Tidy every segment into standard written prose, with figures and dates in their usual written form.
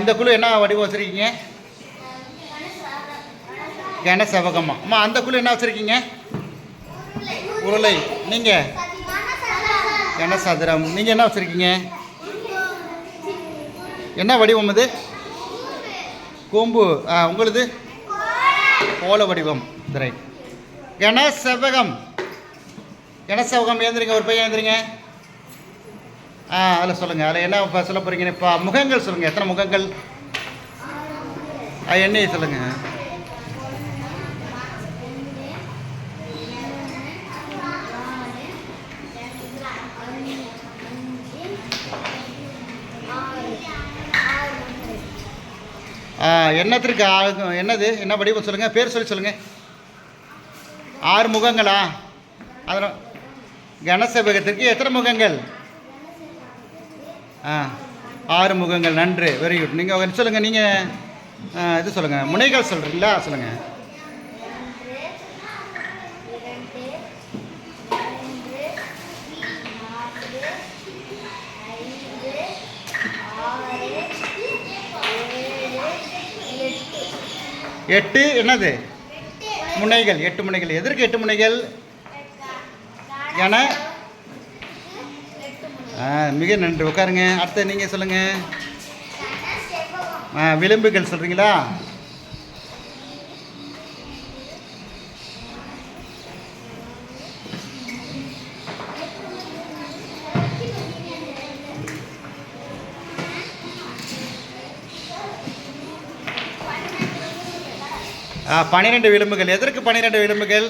இந்த குழு என்ன வடிவம் வச்சுருக்கீங்க? கன செவகமா. அம்மா அந்த குழு என்ன வச்சுருக்கீங்க? உருளை. நீங்கள் கனசதுரம். நீங்கள் என்ன வச்சுருக்கீங்க? என்ன வடிவம் இது? கூம்பு. உங்களுது கோல வடிவம். ரைட். கனசெவகம். கனசெவகம் ஏந்திரிங்க. ஒரு பையன் ஏந்திரிங்க. அதில் சொல்லுங்கள். அதில் என்ன இப்போ சொல்ல போகிறீங்க? இப்போ முகங்கள் சொல்லுங்கள். எத்தனை முகங்கள்? எண்ணெயை சொல்லுங்கள். என்னத்திற்கு ஆகும்? என்னது? என்ன வடிவம் சொல்லுங்கள். பேர் சொல்லி சொல்லுங்கள். 6 முகங்களா? அதனால் கனசெவகத்திற்கு எத்தனை முகங்கள்? 6 முகங்கள். நன்று. Very good. நீங்கள் சொல்லுங்கள். நீங்கள் இது சொல்லுங்கள். முனைகள் சொல்கிறீங்களா? சொல்லுங்கள். எட்டு. என்னது? முனைகள். 8 முனைகள். எதற்கு 8 முனைகள்? என மிக நன்று. உட்காருங்க. அடுத்து நீங்கள் சொல்லுங்கள். விளிம்புகள் சொல்கிறீங்களா? ஆ 12 விளிம்புகள். எதற்கு 12 விளிம்புகள்?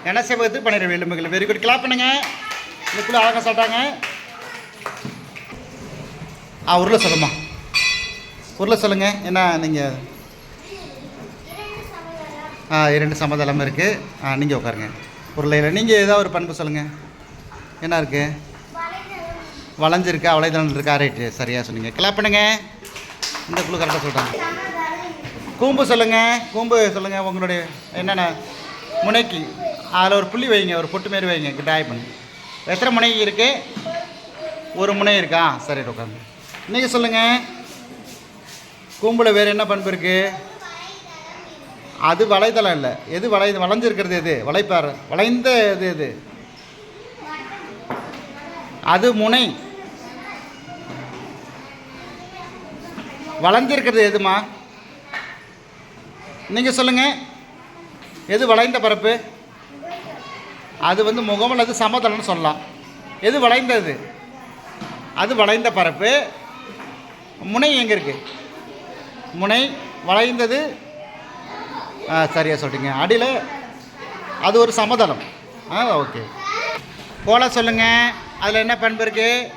கனசெவகத்துக்கு 12 விளிம்புகள். Very good. கிளாப் பண்ணுங்க. இதுக்குள்ளே அழகாக சாப்பிட்டாங்க. உருளை சொல்லுமா. உருளை சொல்லுங்கள். என்ன நீங்கள் 2 சமதளம் இருக்குது. நீங்கள் உட்காருங்க. உருளையில் நீங்கள் ஏதாவது ஒரு பண்பு சொல்லுங்கள். என்ன இருக்குது? வளைஞ்சிருக்கா? வளைதளம் இருக்கா? ரைட்டு. சரியாக சொன்னீங்க. கிளாப் பண்ணுங்க. இந்த குழு கரெக்டாக சொல்கிறாங்க. கூம்பு சொல்லுங்கள். கூம்பு சொல்லுங்கள். உங்களுடைய என்னென்ன முனைக்கு அதில் ஒரு புள்ளி வைங்க. ஒரு பொட்டு மாரி வைங்க. ட்ராய் பண்ணி. எத்தனை முனை இருக்குது? ஒரு முனை இருக்கா? சரி உட்காந்து. நீங்கள் சொல்லுங்கள். கூம்பில் வேறு என்ன பண்பு இருக்குது? அது வலைதளம் இல்லை. எது வளைஞ்சிருக்கிறது? எது வளைப்பார்? வளைந்த எது? அது முனை. வளைஞ்சிருக்கிறது எதுமா? நீங்கள் சொல்லுங்கள். எது வளைந்த பரப்பு? அது முகம் அல்லது சமதளம்னு சொல்லலாம். எது வளைந்தது? அது வளைந்த பரப்பு. முனை எங்கே இருக்குது? முனை வளைந்தது. சரியாக சொல்லிட்டீங்க. அடியில் அது ஒரு சமதளம். ஓகே. கோலை சொல்லுங்கள். அதில் என்ன பண்பு இருக்குது?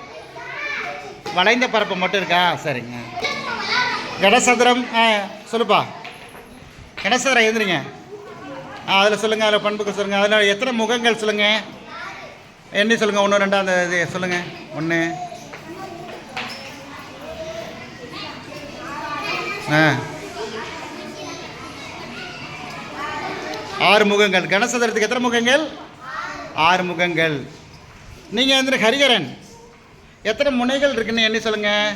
வளைந்த பரப்பு மட்டும் இருக்கா? சரிங்க. கனசதுரம். சொல்லுப்பா. கனசதுரம் எழுந்துருங்க. அதில் சொல்லுங்கள். அதில் பண்புக்கு சொல்லுங்கள். அதில் எத்தனை முகங்கள் சொல்லுங்கள். எண்ணி சொல்லுங்கள். 1 2 அந்த இது சொல்லுங்கள். 1 6 முகங்கள். கனசதுரத்துக்கு எத்தனை முகங்கள்? 6 முகங்கள். நீங்கள் வந்து ஹரிகரன் எத்தனை முனைகள் இருக்குன்னு எண்ணி சொல்லுங்கள்.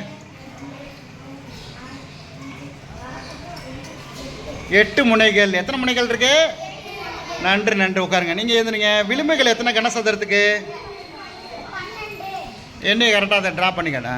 8 முனைகள். எத்தனை முனைகள் இருக்கு? நன்று. உட்காருங்க. நீங்கள் எழுந்துருங்க. விளிம்புகள் எத்தனை கனசதுரத்துக்கு? எண்ணி கரெக்டாக அதை ட்ரா பண்ணிக்கடா.